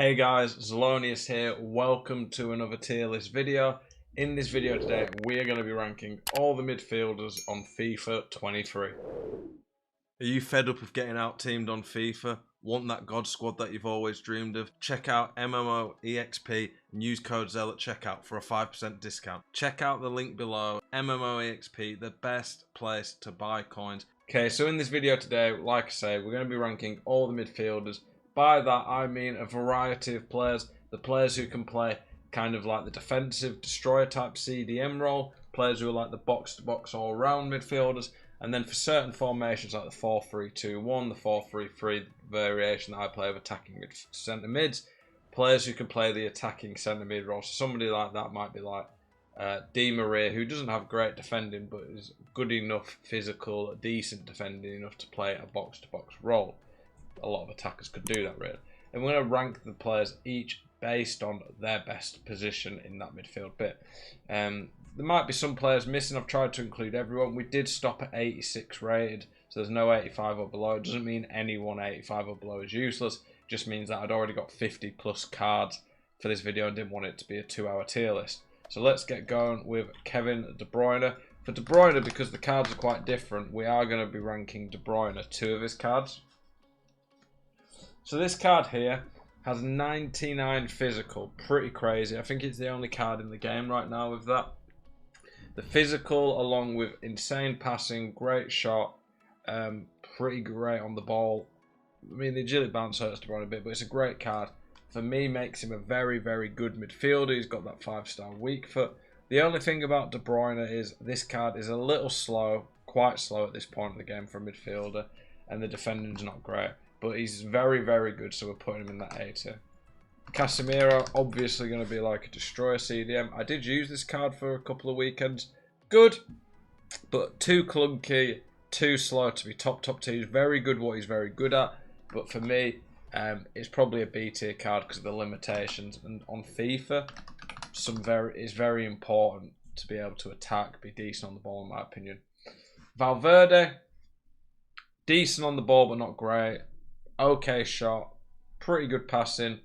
Hey guys, Zelonius here. Welcome to another tier list video. In this video today, we are going to be ranking all the midfielders on FIFA 23. Are you fed up of getting out teamed on FIFA? Want that God squad that you've always dreamed of? Check out MMOEXP and use code ZEL at checkout for a 5% discount. Check out the link below. MMOEXP, the best place to buy coins. Okay, so in this video today, like I say, we're going to be ranking all the midfielders. By that I mean a variety of players, the players who can play kind of like the defensive destroyer type CDM role, players who are like the box-to-box all-round midfielders, and then for certain formations like the 4-3-2-1, the 4-3-3 variation that I play of attacking centre mids, players who can play the attacking centre mid role. So somebody like that might be like Di Maria, who doesn't have great defending but is good enough physical, decent defending enough to play a box-to-box role. A lot of attackers could do that really. And we're going to rank the players each based on their best position in that midfield bit. There might be some players missing. I've tried to include everyone. We did stop at 86 rated, so there's no 85 or below. It doesn't mean anyone 85 or below is useless. It just means that I'd already got 50 plus cards for this video and didn't want it to be a 2-hour tier list. So let's get going with Kevin De Bruyne. For De Bruyne, because the cards are quite different, we are going to be ranking De Bruyne 2 of his cards. So this card here has 99 physical, pretty crazy. I think it's the only card in the game right now with that. The physical, along with insane passing, great shot, pretty great on the ball. I mean, the agility bounce hurts De Bruyne a bit, but it's a great card. For me, makes him a very, very good midfielder. He's got that 5-star weak foot. The only thing about De Bruyne is this card is a little slow, quite slow at this point in the game for a midfielder, and the defending's not great. But he's very, very good, so we're putting him in that A tier. Casemiro, obviously going to be like a destroyer CDM. I did use this card for a couple of weekends. Good, but too clunky, too slow to be top tier. He's very good what he's very good at, but for me, it's probably a B tier card because of the limitations. And on FIFA, it's very important to be able to attack, be decent on the ball, in my opinion. Valverde, decent on the ball, but not great. Okay shot, pretty good passing,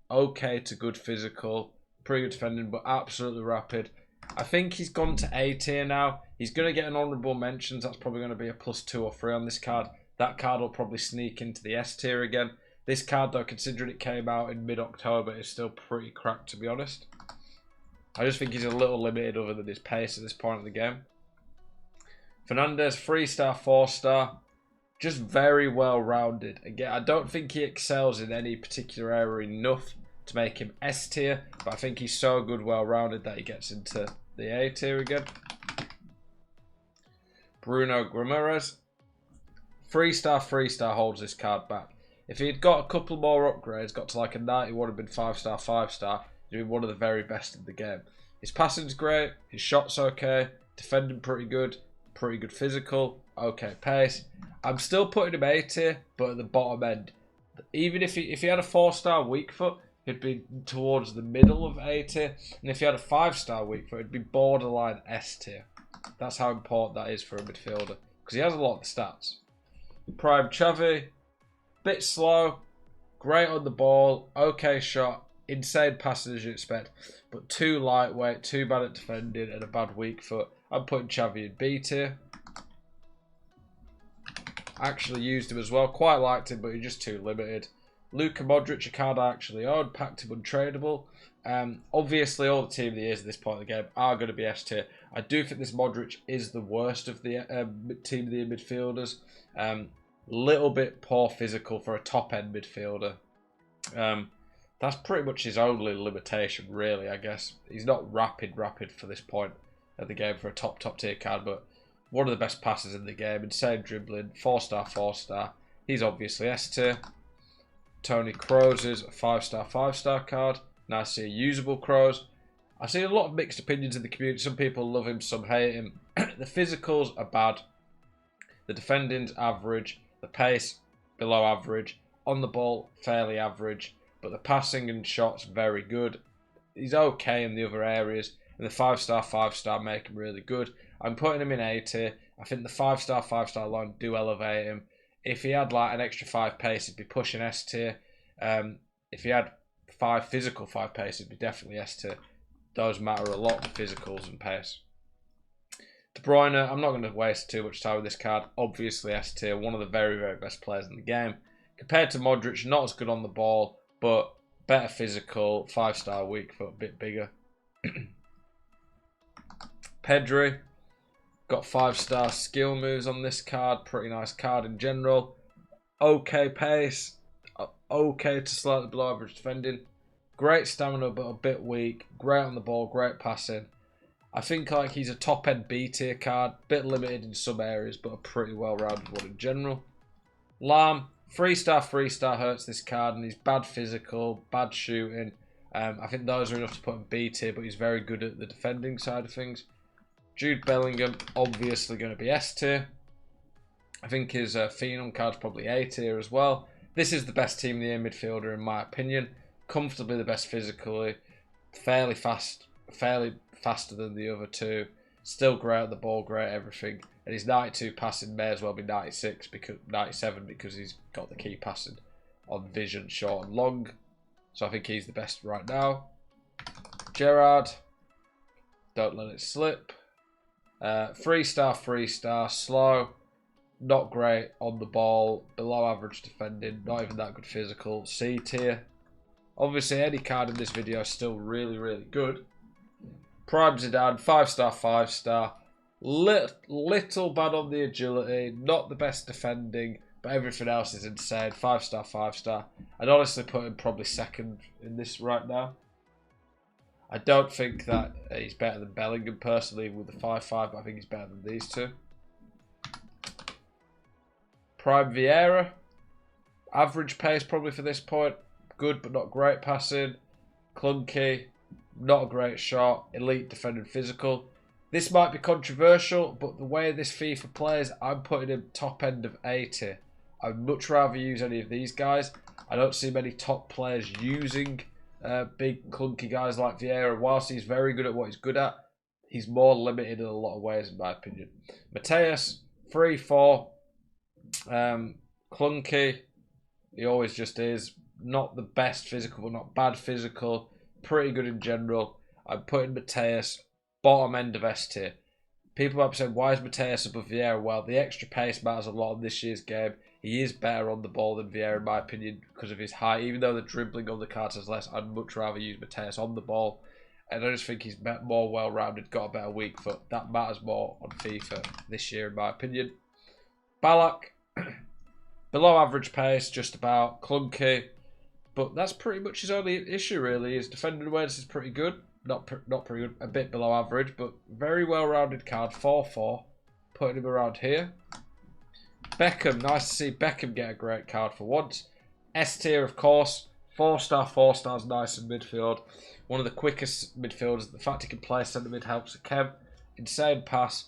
okay to good physical, pretty good defending, but absolutely rapid. I think he's gone to A tier now. He's going to get an honourable mentions. That's probably going to be a +2 or 3 on this card. That card will probably sneak into the S tier again. This card, though, considering it came out in mid-October, is still pretty cracked, to be honest. I just think he's a little limited other than his pace at this point in the game. Fernandes, 3-star, 4-star. Just very well rounded. Again, I don't think he excels in any particular area enough to make him S tier, but I think he's so good, well rounded that he gets into the A tier again. Bruno Guimaraes, 3-star, 3-star holds this card back. If he'd got a couple more upgrades, got to like a 90, would have been 5-star, 5-star, he'd been one of the very best in the game. His passing's great, his shot's okay, defending pretty good physical, okay pace. I'm still putting him A tier, but at the bottom end. Even if he had a 4-star weak foot, he'd be towards the middle of A tier. And if he had a 5-star weak foot, it'd be borderline S tier. That's how important that is for a midfielder. Because he has a lot of the stats. Prime Xavi, bit slow, great on the ball, okay shot, insane passing as you expect, but too lightweight, too bad at defending, and a bad weak foot. I'm putting Xavi in B tier. Actually used him as well. Quite liked him, but he's just too limited. Luka Modric, a card I actually owned, packed him untradeable. Obviously, all the team of the years at this point of the game are going to be S tier. I do think this Modric is the worst of the team of the year midfielders. Little bit poor physical for a top-end midfielder. That's pretty much his only limitation, really, I guess. He's not rapid for this point of the game for a top tier card, but one of the best passers in the game, insane dribbling, 4-star, 4-star. He's obviously S tier. Tony Kroos is a 5-star, 5-star card. Now I see a usable Kroos. I see a lot of mixed opinions in the community. Some people love him, some hate him. The physicals are bad. The defending's average. The pace, below average. On the ball, fairly average. But the passing and shots, very good. He's okay in the other areas. And the 5-star, 5-star make him really good. I'm putting him in A tier. I think the 5-star, 5-star line do elevate him. If he had like an extra 5 pace, he'd be pushing S tier. If he had 5 physical, 5 pace, it'd be definitely S tier. Those matter a lot, the physicals and pace. De Bruyne, I'm not going to waste too much time with this card. Obviously S tier, one of the very, very best players in the game. Compared to Modric, not as good on the ball, but better physical, 5-star weak foot, a bit bigger. Pedri, got 5-star skill moves on this card. Pretty nice card in general. Okay pace, okay to slightly below average defending. Great stamina, but a bit weak. Great on the ball, great passing. I think like he's a top-end B tier card. Bit limited in some areas, but a pretty well-rounded one in general. Lam, 3-star hurts this card, and he's bad physical, bad shooting. I think those are enough to put in B tier, but he's very good at the defending side of things. Jude Bellingham, obviously going to be S tier. I think his Phenom card's probably A tier as well. This is the best team in the year midfielder, in my opinion. Comfortably the best physically. Fairly fast, fairly faster than the other two. Still great at the ball, great at everything. And his 92 passing may as well be 96 because 97 because he's got the key passing on vision, short and long. So I think he's the best right now. Gerrard, don't let it slip. 3-star, slow. Not great on the ball, below average defending, not even that good physical. C tier. Obviously, any card in this video is still really, really good. Prime Zidane, 5-star. Little bad on the agility, not the best defending, but everything else is insane. 5-star. I'd honestly put him probably second in this right now. I don't think that he's better than Bellingham personally with the 5-5, but I think he's better than these two. Prime Vieira, average pace probably for this point. Good but not great passing. Clunky, not a great shot. Elite defending physical. This might be controversial, but the way this FIFA plays, I'm putting him top end of A tier. I'd much rather use any of these guys. I don't see many top players using big clunky guys like Vieira. Whilst he's very good at what he's good at, he's more limited in a lot of ways in my opinion. Mateus, 3-4. Clunky, he always just is. Not the best physical, but not bad physical. Pretty good in general. I'm putting Mateus bottom end of S tier. People might be saying, why is Mateus above Vieira? Well, the extra pace matters a lot in this year's game. He is better on the ball than Vieira, in my opinion, because of his height. Even though the dribbling on the cards is less, I'd much rather use Mateus on the ball. And I just think he's more well-rounded, got a better weak foot. That matters more on FIFA this year, in my opinion. Ballack, below average pace, just about. Clunky. But that's pretty much his only issue, really. His defending awareness is pretty good. Not pretty good. A bit below average, but very well-rounded card. 4-4. Putting him around here. Beckham. Nice to see Beckham get a great card for once. S tier, of course. 4-star is nice in midfield. One of the quickest midfielders. The fact he can play centre mid helps Kev. Insane pass.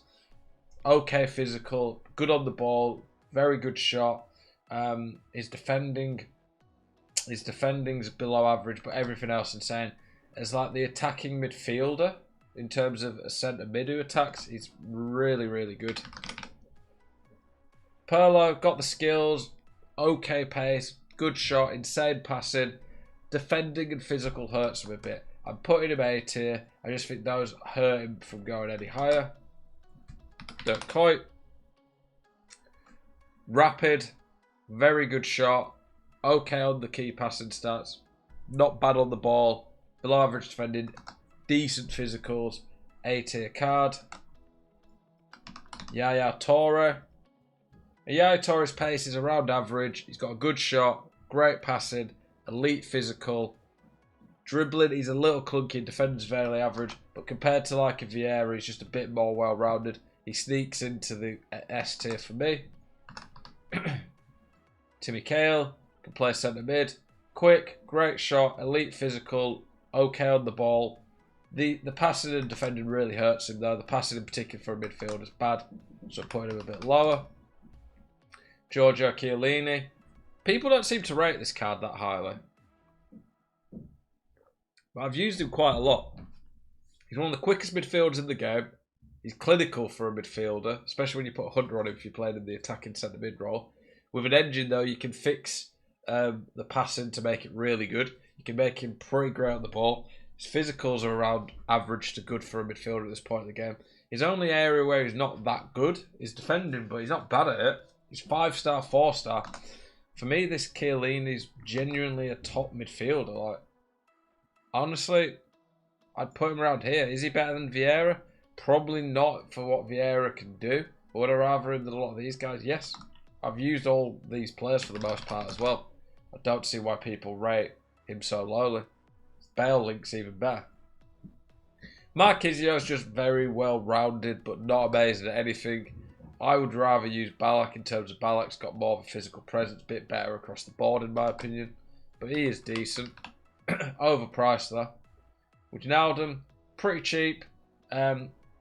Okay physical. Good on the ball. Very good shot. His defending's below average, but everything else insane. As like the attacking midfielder in terms of a centre mid who attacks, he's really, really good. Pirlo, got the skills, okay pace, good shot, insane passing. Defending and physical hurts him a bit. I'm putting him A tier. I just think those hurt him from going any higher. Dirk Kuyt. Rapid, very good shot. Okay on the key passing stats. Not bad on the ball. Below average defending. Decent physicals. A tier card. Yaya Toure. Yaya Toure's pace is around average. He's got a good shot. Great passing. Elite physical. Dribbling, he's a little clunky. Defending's fairly average. But compared to like a Vieira, he's just a bit more well-rounded. He sneaks into the S tier for me. Timmy Cahill. Can play centre mid. Quick, great shot, elite physical, okay on the ball. The passing and defending really hurts him though. The passing in particular for a midfielder is bad. So I'm putting him a bit lower. Giorgio Chiellini. People don't seem to rate this card that highly. But I've used him quite a lot. He's one of the quickest midfielders in the game. He's clinical for a midfielder, especially when you put a Hunter on him if you're playing in the attacking centre mid role. With an engine though, you can fix the passing to make it really good. You can make him pretty great on the ball. His physicals are around average to good for a midfielder at this point in the game. His only area where he's not that good is defending, but he's not bad at it. He's 5-star, 4-star. For me, this Chiellini is genuinely a top midfielder. Like, honestly, I'd put him around here. Is he better than Vieira? Probably not for what Vieira can do. But would I rather him than a lot of these guys? Yes. I've used all these players for the most part as well. I don't see why people rate him so lowly. Bale link's even better. Marquinhos is just very well rounded, but not amazing at anything. I would rather use Ballack in terms of Ballack's got more of a physical presence, a bit better across the board in my opinion. But he is decent. Overpriced though. Wijnaldum, pretty cheap.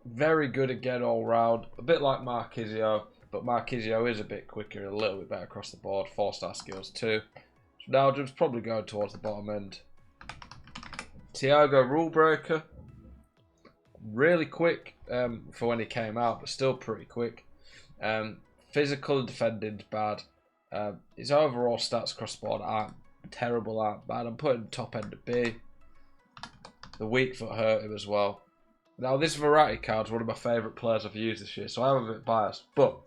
Very good again all round. A bit like Marquinhos, but Marquinhos is a bit quicker and a little bit better across the board. 4-star skills too. Wijnaldum's probably going towards the bottom end. Thiago rule breaker. Really quick for when he came out, but still pretty quick. Physical and defending's bad. His overall stats across the board aren't terrible, aren't bad. I'm putting top end at B. The weak foot hurt him as well. Now this Verratti card is one of my favourite players I've used this year, so I'm a bit biased. But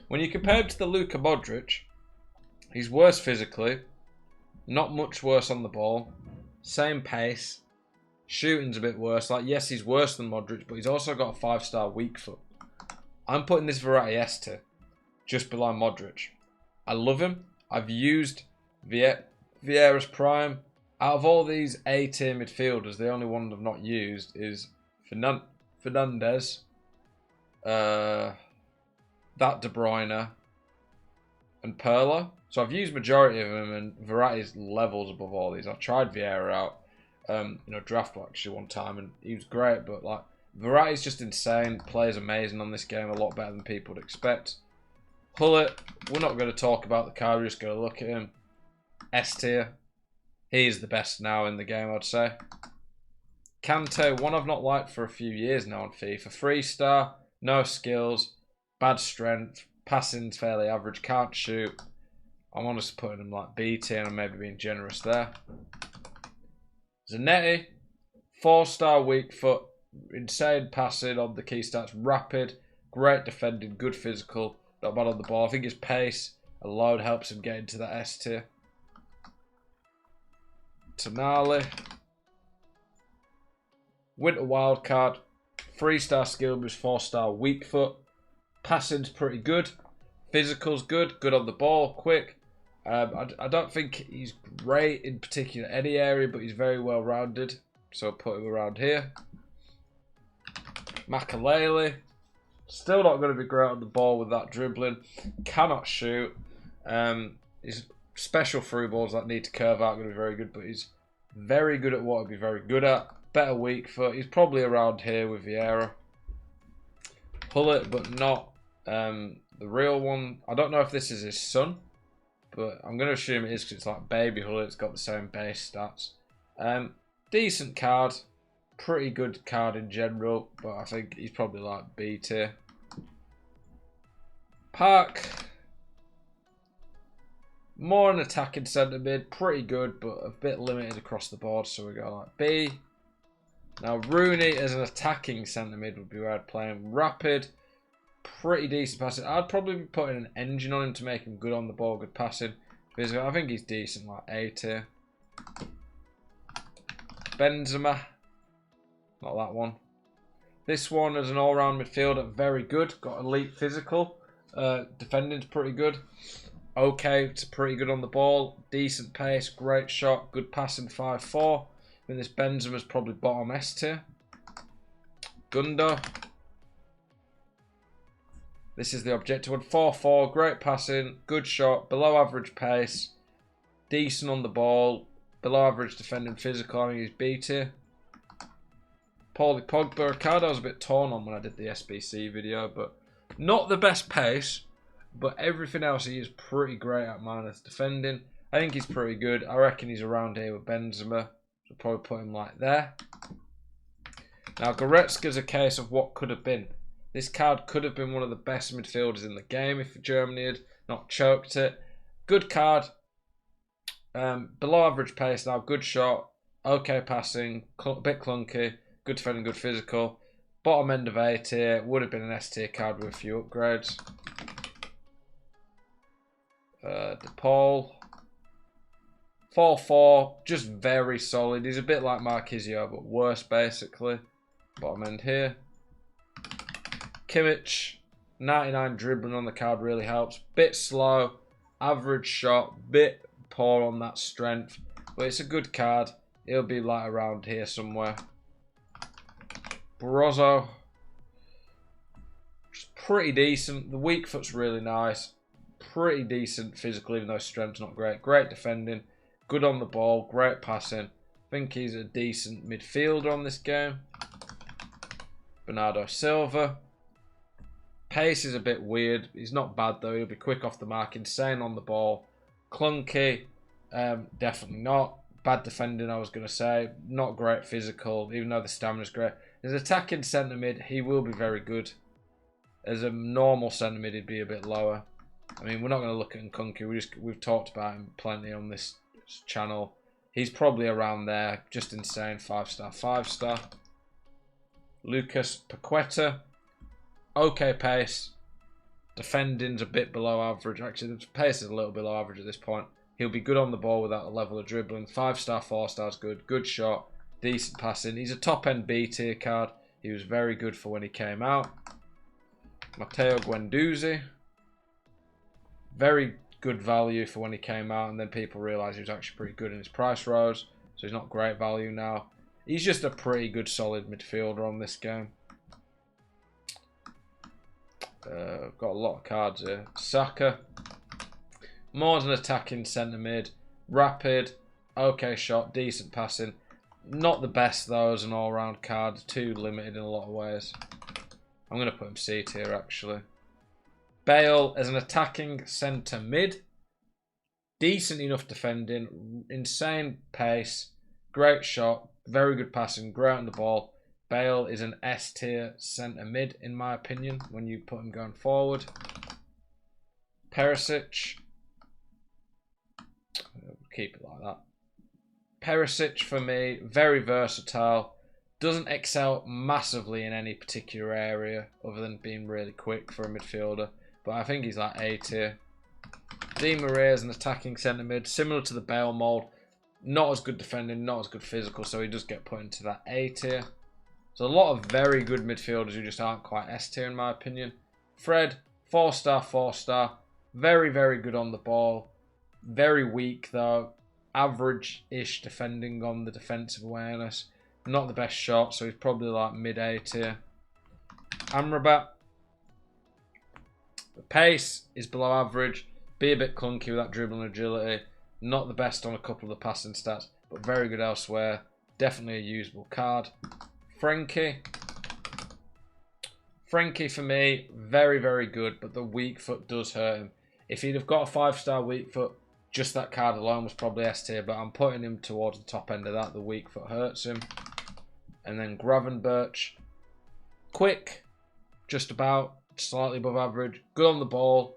when you compare him to the Luka Modric, he's worse physically, not much worse on the ball, same pace, shooting's a bit worse. Like, yes, he's worse than Modric, but he's also got a 5-star weak foot. I'm putting this Verratti S tier, just below Modric. I love him. I've used Vieira's prime. Out of all these A-tier midfielders, the only one I've not used is Fernandes, that De Bruyne, and Pirlo. So I've used majority of them, and Verratti's levels above all these. I've tried Vieira out, draft actually one time, and he was great. But like Verratti's just insane. Plays amazing on this game, a lot better than people would expect. Hullet, we're not going to talk about the card. We're just going to look at him. S tier. He's the best now in the game, I'd say. Kante, one I've not liked for a few years now on FIFA. 3-star, no skills, bad strength, passing's fairly average, can't shoot. I'm honestly putting him like B tier and maybe being generous there. Zanetti, 4-star weak foot, insane passing on the key stats, rapid, great defending, good physical, not bad on the ball. I think his pace alone helps him get into that S tier. Tonali, winter wildcard, 3-star skill boost, 4-star weak foot, passing's pretty good, physical's good, good on the ball, quick. I don't think he's great in particular any area, but he's very well rounded, so I'll put him around here. Makalele, still not going to be great on the ball with that dribbling, cannot shoot. His special through balls that need to curve out are going to be very good, but he's very good at what he'd be very good at. Better weak foot. He's probably around here with Vieira. Hullet, but not the real one. I don't know if this is his son, but I'm going to assume it is because it's like baby Hullet. It's got the same base stats. Decent card. Pretty good card in general, but I think he's probably like B tier. Park. More an attacking centre mid, pretty good, but a bit limited across the board, so we go like B. Now Rooney as an attacking centre mid would be where I'd play him. Rapid, pretty decent passing. I'd probably be putting an engine on him to make him good on the ball, good passing. Physical, I think he's decent, like A tier. Benzema, not that one. This one as an all-round midfielder, very good. Got elite physical. Defending's pretty good. Okay, it's pretty good on the ball, decent pace, great shot, good passing, 5-4. I think this Benzema's probably bottom S tier. Gundo. This is the objective one, 4-4, great passing, good shot, below average pace, decent on the ball, below average defending, physical. I think he's B tier. Paulie Pogba, a card I was a bit torn on when I did the SBC video, but not the best pace. But everything else he is pretty great at minus defending. I think he's pretty good. I reckon he's around here with Benzema. So probably put him like there. Now Goretzka's a case of what could have been. This card could have been one of the best midfielders in the game if Germany had not choked it. Good card. Below average pace now, good shot, okay passing, a bit clunky, good defending, good physical. Bottom end of A tier, would have been an S tier card with a few upgrades. DePaul. 4-4, just very solid. He's a bit like Marquisio, but worse basically. Bottom end here. Kimmich, 99 dribbling on the card really helps. Bit slow, average shot, bit poor on that strength, but it's a good card. It'll be like around here somewhere. Barroso, just pretty decent. The weak foot's really nice. Pretty decent physical, even though strength's not great. Great defending, good on the ball, great passing. I think he's a decent midfielder on this game. Bernardo Silva. Pace is a bit weird. He's not bad though. He'll be quick off the mark, insane on the ball. Clunky, definitely not. Bad defending, I was going to say. Not great physical, even though the stamina's great. As attacking centre mid, he will be very good. As a normal centre mid, he'd be a bit lower. I mean, we're not going to look at Nkunku. We've talked about him plenty on this channel. He's probably around there. Just insane. 5-star, 5-star. Lucas Paqueta. Okay pace. Defending's a bit below average. Actually, the pace is a little below average at this point. He'll be good on the ball without a level of dribbling. 5-star, 4-star's good. Good shot. Decent passing. He's a top-end B tier card. He was very good for when he came out. Matteo Guendouzi. Very good value for when he came out, and then people realised he was actually pretty good in his price rose. So he's not great value now. He's just a pretty good, solid midfielder on this game. Got a lot of cards here. Saka. More as an attacking centre mid. Rapid. Okay shot. Decent passing. Not the best though as an all-round card. Too limited in a lot of ways. I'm going to put him C tier actually. Bale as an attacking centre mid. Decent enough defending. Insane pace. Great shot. Very good passing. Great on the ball. Bale is an S tier centre mid in my opinion when you put him going forward. Perisic. Keep it like that. Perisic for me, very versatile. Doesn't excel massively in any particular area other than being really quick for a midfielder. But I think he's like A tier. Di Maria is an attacking centre mid, similar to the Bale mould. Not as good defending, not as good physical, so he does get put into that A tier. There's a lot of very good midfielders who just aren't quite S tier in my opinion. Fred, 4-star, 4-star. Very, very good on the ball. Very weak though. Average-ish defending on the defensive awareness. Not the best shot, so he's probably like mid-A tier. Amrabat. The pace is below average. Be a bit clunky with that dribbling agility. Not the best on a couple of the passing stats, but very good elsewhere. Definitely a usable card. Frankie. Frankie for me, very, very good, but the weak foot does hurt him. If he'd have got a 5-star weak foot, just that card alone was probably S tier, but I'm putting him towards the top end of that. The weak foot hurts him. And then Gravenberch. Quick, just about, slightly above average. Good on the ball.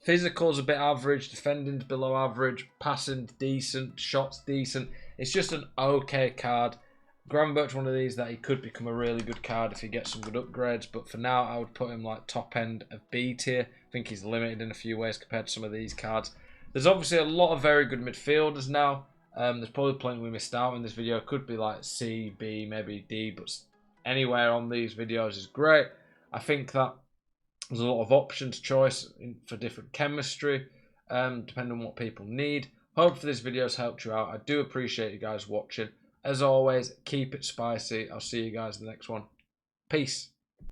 Physical's a bit average, defending's below average, passing's decent, shots decent. It's just an okay card. Gravenberch, one of these that he could become a really good card if he gets some good upgrades, but for now I would put him like top end of B tier. I think he's limited in a few ways compared to some of these cards. There's obviously a lot of very good midfielders now. There's probably plenty we missed out in this video. It could be like C, B, maybe D, but anywhere on these videos is great. I think that there's a lot of options choice for different chemistry, depending on what people need. Hopefully this video has helped you out. I do appreciate you guys watching. As always, keep it spicy. I'll see you guys in the next one. Peace.